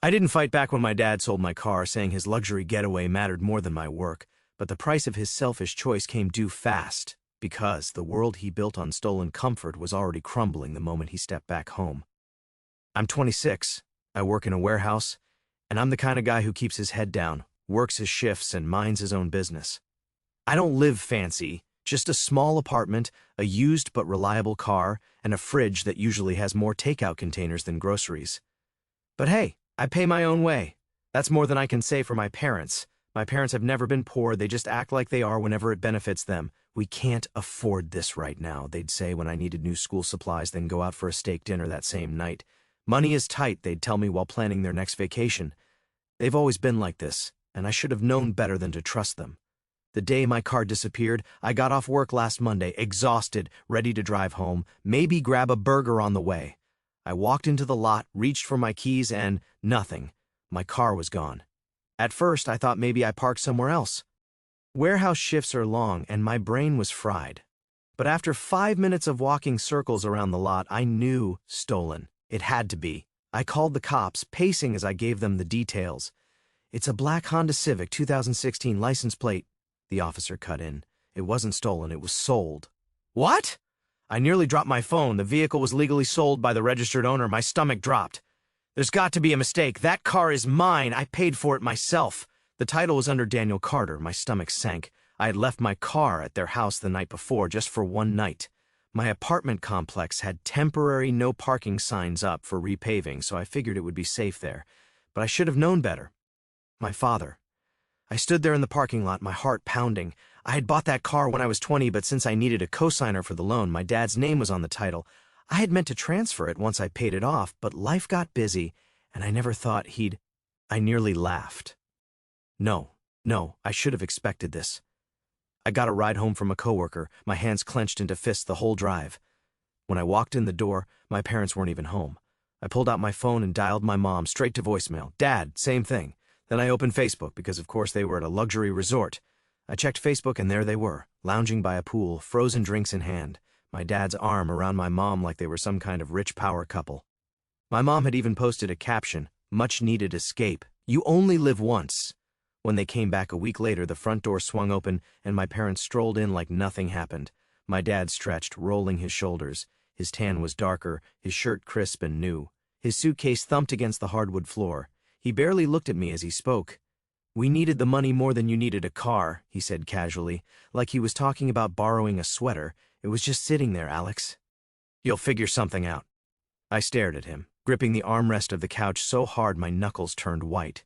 I didn't fight back when my dad sold my car, saying his luxury getaway mattered more than my work, but the price of his selfish choice came due fast, because the world he built on stolen comfort was already crumbling the moment he stepped back home. I'm 26, I work in a warehouse, and I'm the kind of guy who keeps his head down, works his shifts, and minds his own business. I don't live fancy, just a small apartment, a used but reliable car, and a fridge that usually has more takeout containers than groceries. But hey, I pay my own way. That's more than I can say for my parents. My parents have never been poor, they just act like they are whenever it benefits them. We can't afford this right now, they'd say when I needed new school supplies, then go out for a steak dinner that same night. Money is tight, they'd tell me while planning their next vacation. They've always been like this, and I should have known better than to trust them. The day my car disappeared, I got off work last Monday, exhausted, ready to drive home, maybe grab a burger on the way. I walked into the lot, reached for my keys, and nothing. My car was gone. At first, I thought maybe I parked somewhere else. Warehouse shifts are long, and my brain was fried. But after 5 minutes of walking circles around the lot, I knew stolen. It had to be. I called the cops, pacing as I gave them the details. "It's a black Honda Civic 2016 license plate," the officer cut in. "It wasn't stolen, it was sold." "What?" I nearly dropped my phone. The vehicle was legally sold by the registered owner. My stomach dropped. "There's got to be a mistake. That car is mine. I paid for it myself." The title was under Daniel Carter. My stomach sank. I had left my car at their house the night before, just for one night. My apartment complex had temporary no parking signs up for repaving, so I figured it would be safe there. But I should have known better. My father. I stood there in the parking lot, my heart pounding. I had bought that car when I was 20, but since I needed a cosigner for the loan, my dad's name was on the title. I had meant to transfer it once I paid it off, but life got busy, and I never thought he'd... I nearly laughed. No, I should have expected this. I got a ride home from a coworker, my hands clenched into fists the whole drive. When I walked in the door, my parents weren't even home. I pulled out my phone and dialed my mom straight to voicemail. Dad, same thing. Then I opened Facebook because, of course, they were at a luxury resort. I checked Facebook and there they were, lounging by a pool, frozen drinks in hand, my dad's arm around my mom like they were some kind of rich power couple. My mom had even posted a caption, "Much needed escape. You only live once." When they came back a week later, the front door swung open and my parents strolled in like nothing happened. My dad stretched, rolling his shoulders. His tan was darker, his shirt crisp and new. His suitcase thumped against the hardwood floor. He barely looked at me as he spoke. "We needed the money more than you needed a car," he said casually, like he was talking about borrowing a sweater. "It was just sitting there, Alex. You'll figure something out." I stared at him, gripping the armrest of the couch so hard my knuckles turned white.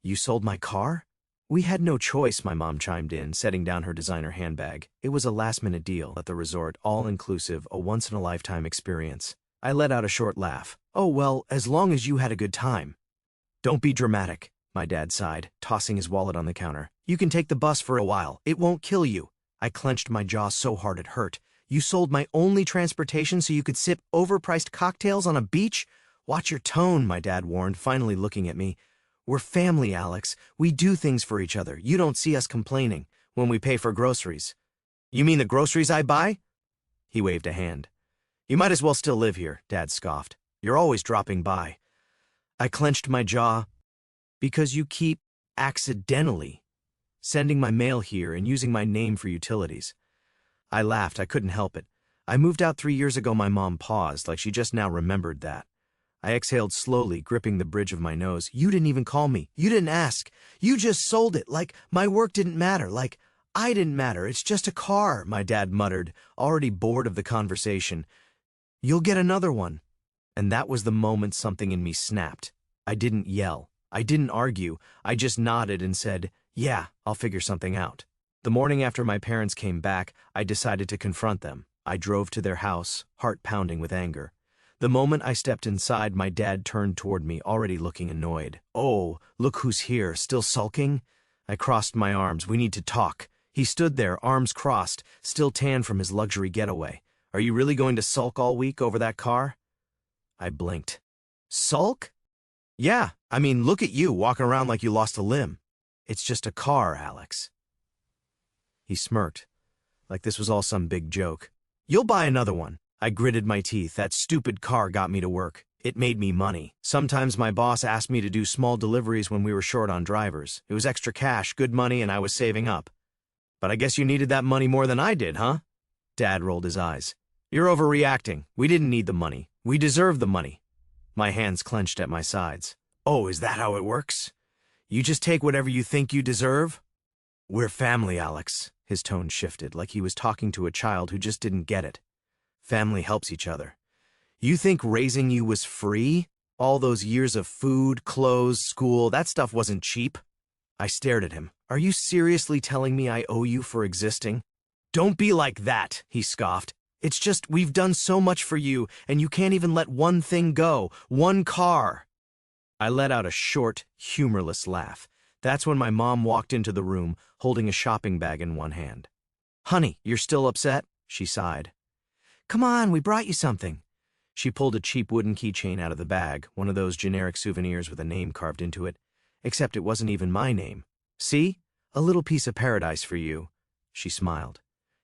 "You sold my car?" "We had no choice," my mom chimed in, setting down her designer handbag. "It was a last-minute deal at the resort, all-inclusive, a once-in-a-lifetime experience." I let out a short laugh. "Oh, well, as long as you had a good time." "Don't be dramatic," my dad sighed, tossing his wallet on the counter. "You can take the bus for a while. It won't kill you." I clenched my jaw so hard it hurt. "You sold my only transportation so you could sip overpriced cocktails on a beach? Watch your tone," my dad warned, finally looking at me. "We're family, Alex. We do things for each other. You don't see us complaining when we pay for groceries." "You mean the groceries I buy?" He waved a hand. "You might as well still live here," Dad scoffed. "You're always dropping by." I clenched my jaw. "Because you keep, accidentally, sending my mail here and using my name for utilities." I laughed. I couldn't help it. "I moved out 3 years ago." My mom paused, like she just now remembered that. I exhaled slowly, gripping the bridge of my nose. "You didn't even call me. You didn't ask. You just sold it, like my work didn't matter, like I didn't matter. It's just a car," my dad muttered, already bored of the conversation. "You'll get another one." And that was the moment something in me snapped. I didn't yell. I didn't argue. I just nodded and said, "Yeah, I'll figure something out." The morning after my parents came back, I decided to confront them. I drove to their house, heart pounding with anger. The moment I stepped inside, my dad turned toward me, already looking annoyed. "Oh, look who's here, still sulking?" I crossed my arms. "We need to talk." He stood there, arms crossed, still tan from his luxury getaway. "Are you really going to sulk all week over that car?" I blinked. "Sulk?" "Yeah, I mean, look at you, walking around like you lost a limb." "It's just a car, Alex." He smirked, like this was all some big joke. "You'll buy another one." I gritted my teeth. "That stupid car got me to work. It made me money. Sometimes my boss asked me to do small deliveries when we were short on drivers. It was extra cash, good money, and I was saving up. But I guess you needed that money more than I did, huh? Dad rolled his eyes. You're overreacting. We didn't need the money. We deserved the money. My hands clenched at my sides. Oh, is that how it works? You just take whatever you think you deserve? We're family, Alex. His tone shifted, like he was talking to a child who just didn't get it. Family helps each other. You think raising you was free? All those years of food, clothes, school, that stuff wasn't cheap. I stared at him. Are you seriously telling me I owe you for existing? Don't be like that, he scoffed. It's just we've done so much for you, and you can't even let one thing go, one car. I let out a short, humorless laugh. That's when my mom walked into the room, holding a shopping bag in one hand. Honey, you're still upset? She sighed. Come on, we brought you something. She pulled a cheap wooden keychain out of the bag, one of those generic souvenirs with a name carved into it. Except it wasn't even my name. See? A little piece of paradise for you. She smiled.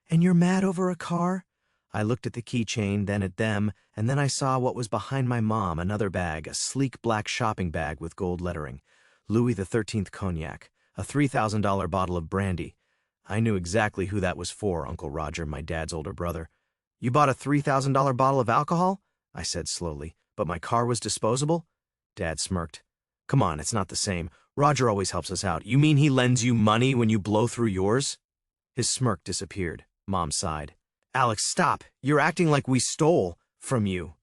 And you're mad over a car? I looked at the keychain, then at them, and then I saw what was behind my mom, another bag, a sleek black shopping bag with gold lettering. Louis XIII cognac, a $3,000 bottle of brandy. I knew exactly who that was for, Uncle Roger, my dad's older brother. You bought a $3,000 bottle of alcohol? I said slowly, but my car was disposable? Dad smirked. Come on, it's not the same. Roger always helps us out. You mean he lends you money when you blow through yours? His smirk disappeared. Mom sighed. Alex, stop. You're acting like we stole from you.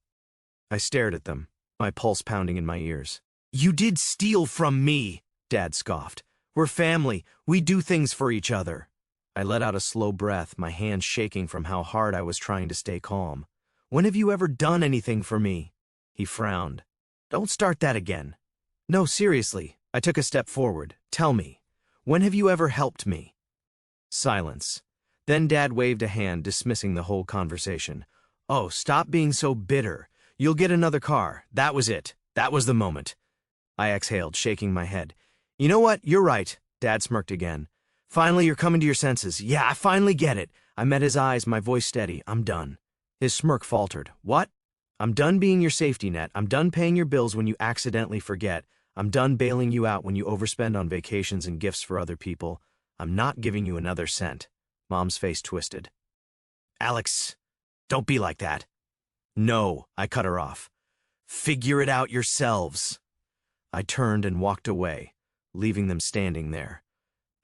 I stared at them, my pulse pounding in my ears. You did steal from me, Dad scoffed. We're family. We do things for each other. I let out a slow breath, my hands shaking from how hard I was trying to stay calm. When have you ever done anything for me? He frowned. Don't start that again. No, seriously. I took a step forward. Tell me, when have you ever helped me? Silence. Then Dad waved a hand, dismissing the whole conversation. Oh, stop being so bitter. You'll get another car. That was it. That was the moment. I exhaled, shaking my head. You know what? You're right. Dad smirked again. Finally, you're coming to your senses. Yeah, I finally get it. I met his eyes, my voice steady. I'm done. His smirk faltered. What? I'm done being your safety net. I'm done paying your bills when you accidentally forget. I'm done bailing you out when you overspend on vacations and gifts for other people. I'm not giving you another cent. Mom's face twisted. Alex, don't be like that. No, I cut her off. Figure it out yourselves. I turned and walked away, leaving them standing there.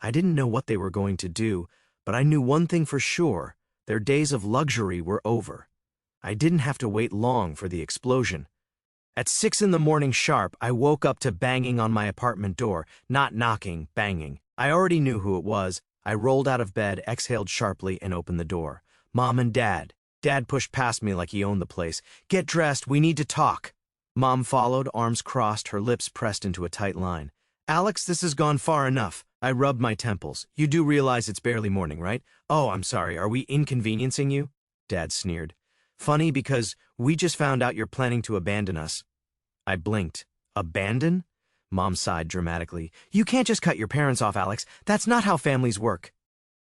I didn't know what they were going to do, but I knew one thing for sure. Their days of luxury were over. I didn't have to wait long for the explosion. At 6 a.m. sharp, I woke up to banging on my apartment door. Not knocking, banging. I already knew who it was. I rolled out of bed, exhaled sharply, and opened the door. Mom and Dad. Dad pushed past me like he owned the place. Get dressed, we need to talk. Mom followed, arms crossed, her lips pressed into a tight line. Alex, this has gone far enough. I rubbed my temples. You do realize it's barely morning, right? Oh, I'm sorry. Are we inconveniencing you? Dad sneered. Funny because we just found out you're planning to abandon us. I blinked. Abandon? Mom sighed dramatically. You can't just cut your parents off, Alex. That's not how families work.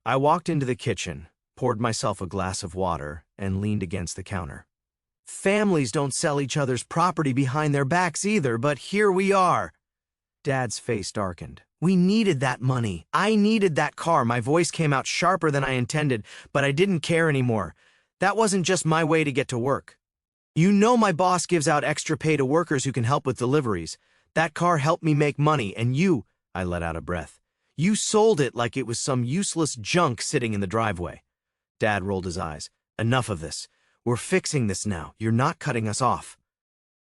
I walked into the kitchen, poured myself a glass of water, and leaned against the counter. Families don't sell each other's property behind their backs either, but here we are. Dad's face darkened. We needed that money. I needed that car. My voice came out sharper than I intended, but I didn't care anymore. That wasn't just my way to get to work. You know my boss gives out extra pay to workers who can help with deliveries. That car helped me make money, and you, I let out a breath, you sold it like it was some useless junk sitting in the driveway. Dad rolled his eyes. Enough of this. We're fixing this now. You're not cutting us off.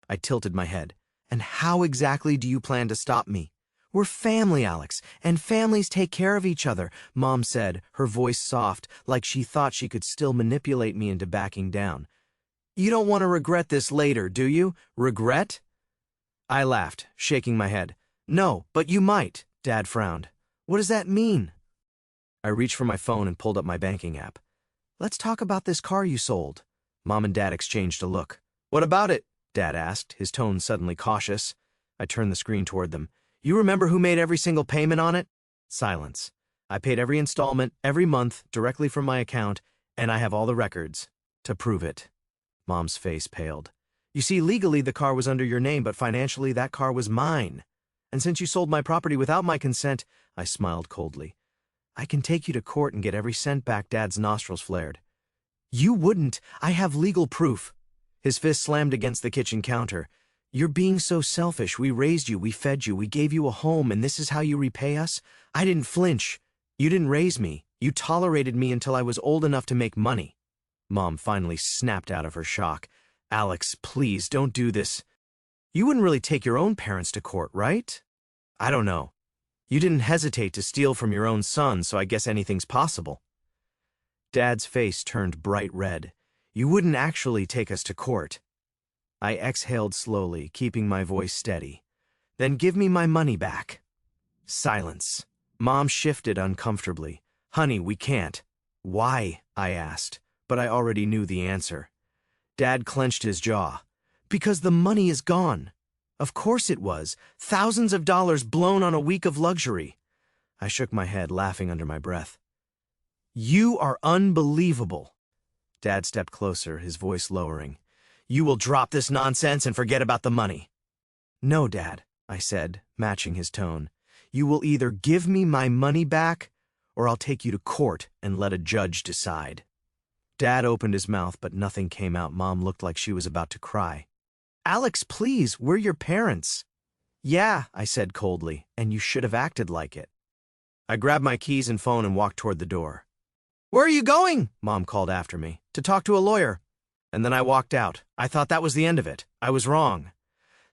I tilted my head. And how exactly do you plan to stop me? We're family, Alex, and families take care of each other, Mom said, her voice soft, like she thought she could still manipulate me into backing down. You don't want to regret this later, do you? Regret? I laughed, shaking my head. No, but you might, Dad frowned. What does that mean? I reached for my phone and pulled up my banking app. Let's talk about this car you sold. Mom and Dad exchanged a look. What about it? Dad asked, his tone suddenly cautious. I turned the screen toward them. You remember who made every single payment on it? Silence. I paid every installment, every month, directly from my account, and I have all the records to prove it. Mom's face paled. You see, legally the car was under your name, but financially that car was mine. And since you sold my property without my consent, I smiled coldly. I can take you to court and get every cent back. Dad's nostrils flared. You wouldn't. I have legal proof. His fist slammed against the kitchen counter. You're being so selfish. We raised you, we fed you, we gave you a home, and this is how you repay us? I didn't flinch. You didn't raise me. You tolerated me until I was old enough to make money. Mom finally snapped out of her shock. Alex, please, don't do this. You wouldn't really take your own parents to court, right? I don't know. You didn't hesitate to steal from your own son, so I guess anything's possible. Dad's face turned bright red. You wouldn't actually take us to court. I exhaled slowly, keeping my voice steady. Then give me my money back. Silence. Mom shifted uncomfortably. Honey, we can't. Why? I asked, but I already knew the answer. Dad clenched his jaw. Because the money is gone. Of course it was. Thousands of dollars blown on a week of luxury. I shook my head, laughing under my breath. You are unbelievable. Dad stepped closer, his voice lowering. You will drop this nonsense and forget about the money. No, Dad, I said, matching his tone. You will either give me my money back, or I'll take you to court and let a judge decide. Dad opened his mouth, but nothing came out. Mom looked like she was about to cry. Alex, please, we're your parents. Yeah, I said coldly, and you should have acted like it. I grabbed my keys and phone and walked toward the door. Where are you going? Mom called after me. To talk to a lawyer. And then I walked out. I thought that was the end of it. I was wrong.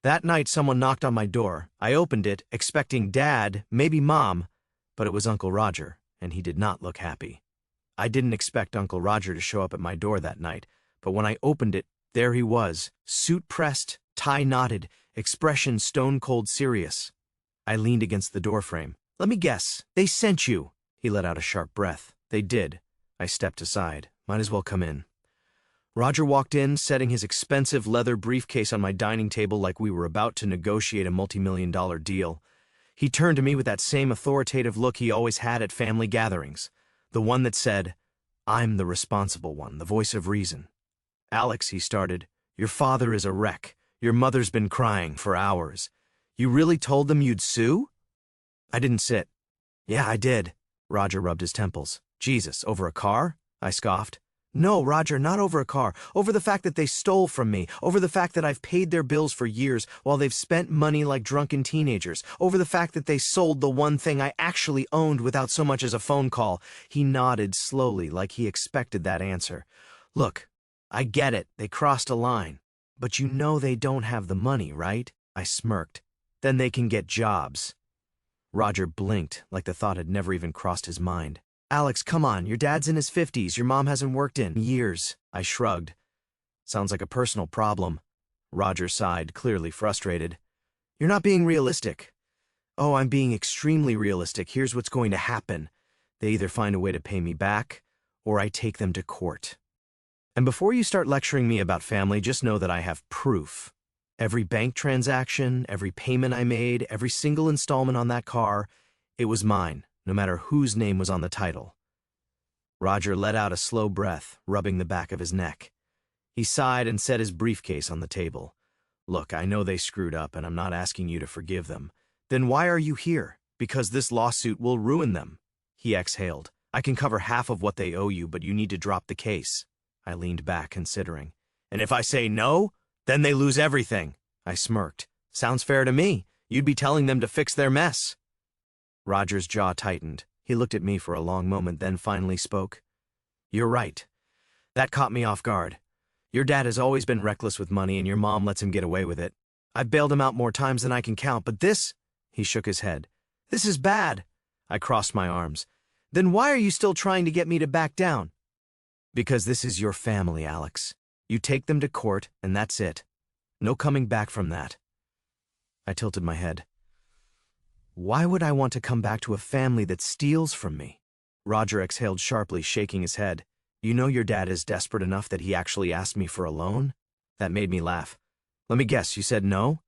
That night someone knocked on my door. I opened it, expecting Dad, maybe Mom, but it was Uncle Roger, and he did not look happy. I didn't expect Uncle Roger to show up at my door that night, but when I opened it, there he was, suit pressed, tie knotted, expression stone-cold serious. I leaned against the doorframe. Let me guess, they sent you. He let out a sharp breath. They did. I stepped aside. Might as well come in. Roger walked in, setting his expensive leather briefcase on my dining table like we were about to negotiate a multi-million-dollar deal. He turned to me with that same authoritative look he always had at family gatherings, the one that said, I'm the responsible one, the voice of reason. Alex, he started, your father is a wreck. Your mother's been crying for hours. You really told them you'd sue? I didn't sit. Yeah, I did. Roger rubbed his temples. Jesus, over a car? I scoffed. No, Roger, not over a car. Over the fact that they stole from me. Over the fact that I've paid their bills for years while they've spent money like drunken teenagers. Over the fact that they sold the one thing I actually owned without so much as a phone call. He nodded slowly like he expected that answer. Look, I get it. They crossed a line. But you know they don't have the money, right? I smirked. Then they can get jobs. Roger blinked like the thought had never even crossed his mind. Alex, come on, your dad's in his 50s, your mom hasn't worked in years. I shrugged. Sounds like a personal problem. Roger sighed, clearly frustrated. You're not being realistic. Oh, I'm being extremely realistic. Here's what's going to happen. They either find a way to pay me back, or I take them to court. And before you start lecturing me about family, just know that I have proof. Every bank transaction, every payment I made, every single installment on that car, it was mine. No matter whose name was on the title. Roger let out a slow breath, rubbing the back of his neck. He sighed and set his briefcase on the table. Look, I know they screwed up, and I'm not asking you to forgive them. Then why are you here? Because this lawsuit will ruin them. He exhaled. I can cover half of what they owe you, but you need to drop the case. I leaned back, considering. And if I say no, then they lose everything. I smirked. Sounds fair to me. You'd be telling them to fix their mess. Roger's jaw tightened. He looked at me for a long moment, then finally spoke. You're right. That caught me off guard. Your dad has always been reckless with money, and your mom lets him get away with it. I've bailed him out more times than I can count, but this... He shook his head. This is bad. I crossed my arms. Then why are you still trying to get me to back down? Because this is your family, Alex. You take them to court, and that's it. No coming back from that. I tilted my head. Why would I want to come back to a family that steals from me? Roger exhaled sharply, shaking his head. You know your dad is desperate enough that he actually asked me for a loan? That made me laugh. Let me guess, you said no?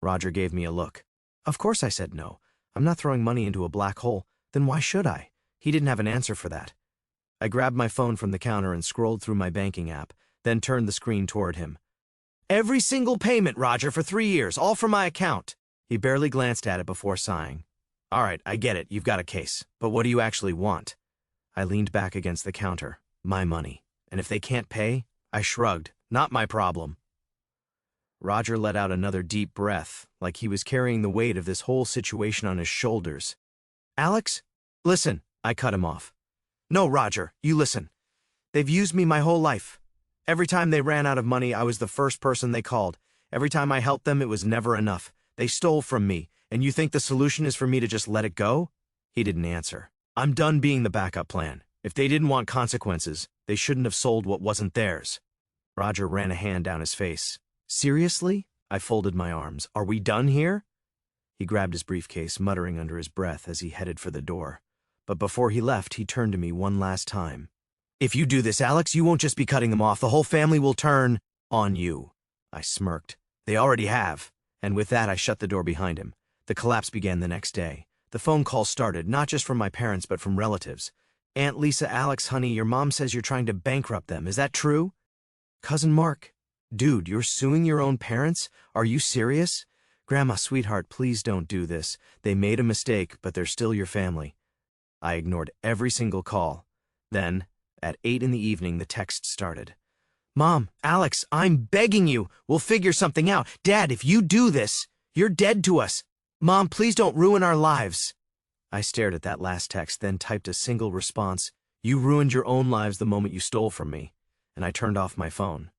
Roger gave me a look. Of course I said no. I'm not throwing money into a black hole. Then why should I? He didn't have an answer for that. I grabbed my phone from the counter and scrolled through my banking app, then turned the screen toward him. Every single payment, Roger, for 3 years, all from my account. He barely glanced at it before sighing. All right, I get it, you've got a case. But what do you actually want? I leaned back against the counter. My money. And if they can't pay? I shrugged. Not my problem. Roger let out another deep breath, like he was carrying the weight of this whole situation on his shoulders. Alex? Listen, I cut him off. No, Roger, you listen. They've used me my whole life. Every time they ran out of money, I was the first person they called. Every time I helped them, it was never enough. They stole from me, and you think the solution is for me to just let it go? He didn't answer. I'm done being the backup plan. If they didn't want consequences, they shouldn't have sold what wasn't theirs. Roger ran a hand down his face. Seriously? I folded my arms. Are we done here? He grabbed his briefcase, muttering under his breath as he headed for the door. But before he left, he turned to me one last time. If you do this, Alex, you won't just be cutting them off. The whole family will turn on you. I smirked. They already have. And with that, I shut the door behind him. The collapse began the next day. The phone calls started, not just from my parents, but from relatives. Aunt Lisa, Alex, honey, your mom says you're trying to bankrupt them. Is that true? Cousin Mark. Dude, you're suing your own parents? Are you serious? Grandma, sweetheart, please don't do this. They made a mistake, but they're still your family. I ignored every single call. Then, at 8 in the evening, the text started. Mom, Alex, I'm begging you. We'll figure something out. Dad, if you do this, you're dead to us. Mom, please don't ruin our lives. I stared at that last text, then typed a single response. You ruined your own lives the moment you stole from me. And I turned off my phone.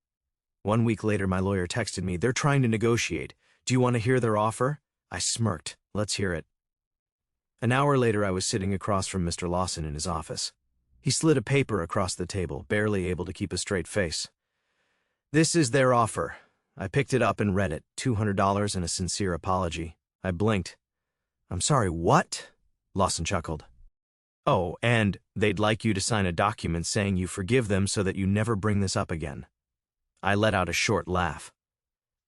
1 week later, my lawyer texted me. They're trying to negotiate. Do you want to hear their offer? I smirked. Let's hear it. An hour later, I was sitting across from Mr. Lawson in his office. He slid a paper across the table, barely able to keep a straight face. This is their offer. I picked it up and read it. $200 and a sincere apology. I blinked. I'm sorry, what? Lawson chuckled. Oh, and they'd like you to sign a document saying you forgive them so that you never bring this up again. I let out a short laugh.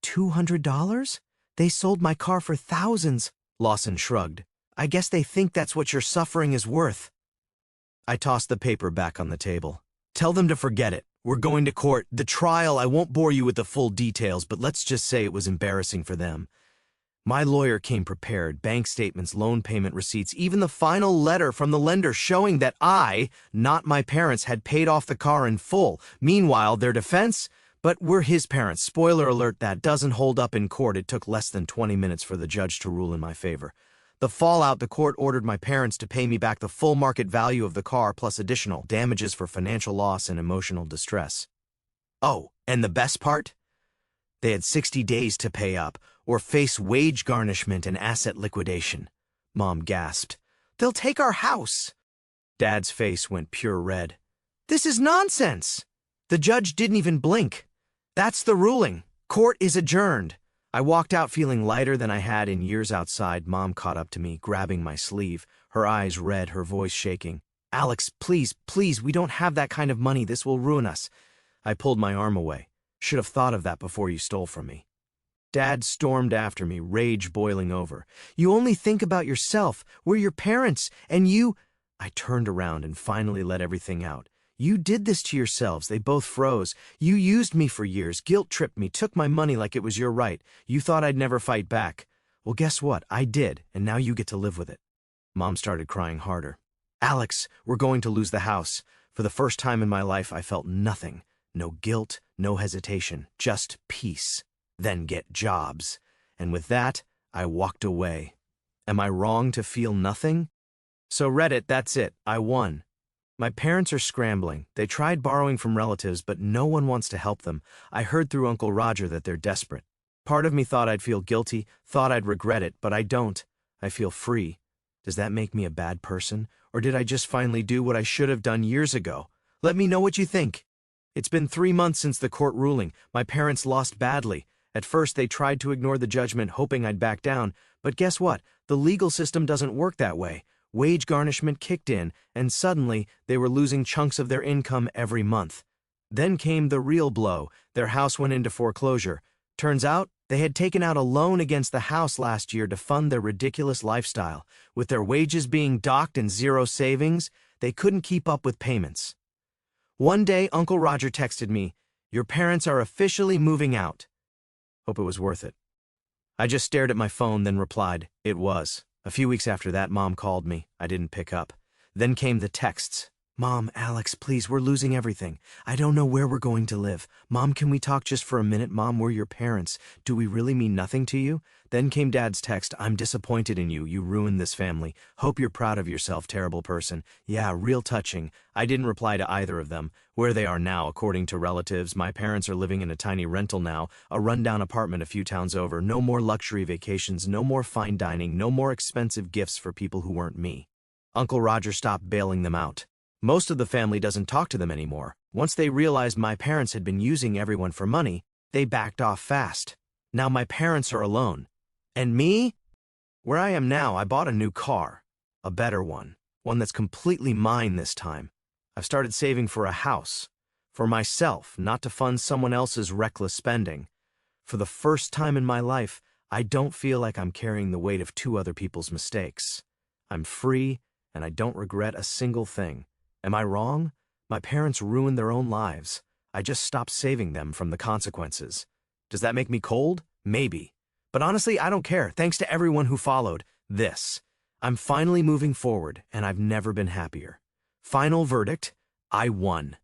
$200? They sold my car for thousands. Lawson shrugged. I guess they think that's what your suffering is worth. I tossed the paper back on the table. Tell them to forget it. We're going to court. The trial, I won't bore you with the full details, but let's just say it was embarrassing for them. My lawyer came prepared, bank statements, loan payment receipts, even the final letter from the lender showing that I, not my parents, had paid off the car in full. Meanwhile, their defense? But we're his parents. Spoiler alert, that doesn't hold up in court. It took less than 20 minutes for the judge to rule in my favor. The fallout, the court ordered my parents to pay me back the full market value of the car plus additional damages for financial loss and emotional distress. Oh, and the best part? They had 60 days to pay up or face wage garnishment and asset liquidation. Mom gasped. They'll take our house. Dad's face went pure red. This is nonsense. The judge didn't even blink. That's the ruling. Court is adjourned. I walked out feeling lighter than I had in years outside. Mom caught up to me, grabbing my sleeve, her eyes red, her voice shaking. Alex, please, please, we don't have that kind of money. This will ruin us. I pulled my arm away. Should have thought of that before you stole from me. Dad stormed after me, rage boiling over. You only think about yourself. We're your parents, and you... I turned around and finally let everything out. You did this to yourselves. They both froze. You used me for years, guilt-tripped me, took my money like it was your right. You thought I'd never fight back. Well, guess what? I did, and now you get to live with it. Mom started crying harder. Alex, we're going to lose the house. For the first time in my life, I felt nothing. No guilt, no hesitation, just peace. Then get jobs. And with that, I walked away. Am I wrong to feel nothing? So Reddit, that's it. I won. My parents are scrambling. They tried borrowing from relatives, but no one wants to help them. I heard through Uncle Roger that they're desperate. Part of me thought I'd feel guilty, thought I'd regret it, but I don't. I feel free. Does that make me a bad person? Or did I just finally do what I should have done years ago? Let me know what you think. It's been 3 months since the court ruling. My parents lost badly. At first, they tried to ignore the judgment, hoping I'd back down. But guess what? The legal system doesn't work that way. Wage garnishment kicked in, and suddenly they were losing chunks of their income every month. Then came the real blow. Their house went into foreclosure. Turns out, they had taken out a loan against the house last year to fund their ridiculous lifestyle. With their wages being docked and zero savings, they couldn't keep up with payments. One day, Uncle Roger texted me, "Your parents are officially moving out." Hope it was worth it. I just stared at my phone, then replied, it was. A few weeks after that, Mom called me. I didn't pick up. Then came the texts. Mom, Alex, please, we're losing everything. I don't know where we're going to live. Mom, can we talk just for a minute? Mom, we're your parents. Do we really mean nothing to you? Then came Dad's text. I'm disappointed in you. You ruined this family. Hope you're proud of yourself, terrible person. Yeah, real touching. I didn't reply to either of them. Where they are now, according to relatives, my parents are living in a tiny rental now, a rundown apartment a few towns over. No more luxury vacations, no more fine dining, no more expensive gifts for people who weren't me. Uncle Roger stopped bailing them out. Most of the family doesn't talk to them anymore. Once they realized my parents had been using everyone for money, they backed off fast. Now my parents are alone. And me? Where I am now, I bought a new car. A better one. One that's completely mine this time. I've started saving for a house. For myself, not to fund someone else's reckless spending. For the first time in my life, I don't feel like I'm carrying the weight of two other people's mistakes. I'm free, and I don't regret a single thing. Am I wrong? My parents ruined their own lives. I just stopped saving them from the consequences. Does that make me cold? Maybe. But honestly, I don't care. Thanks to everyone who followed this. I'm finally moving forward, and I've never been happier. Final verdict, I won.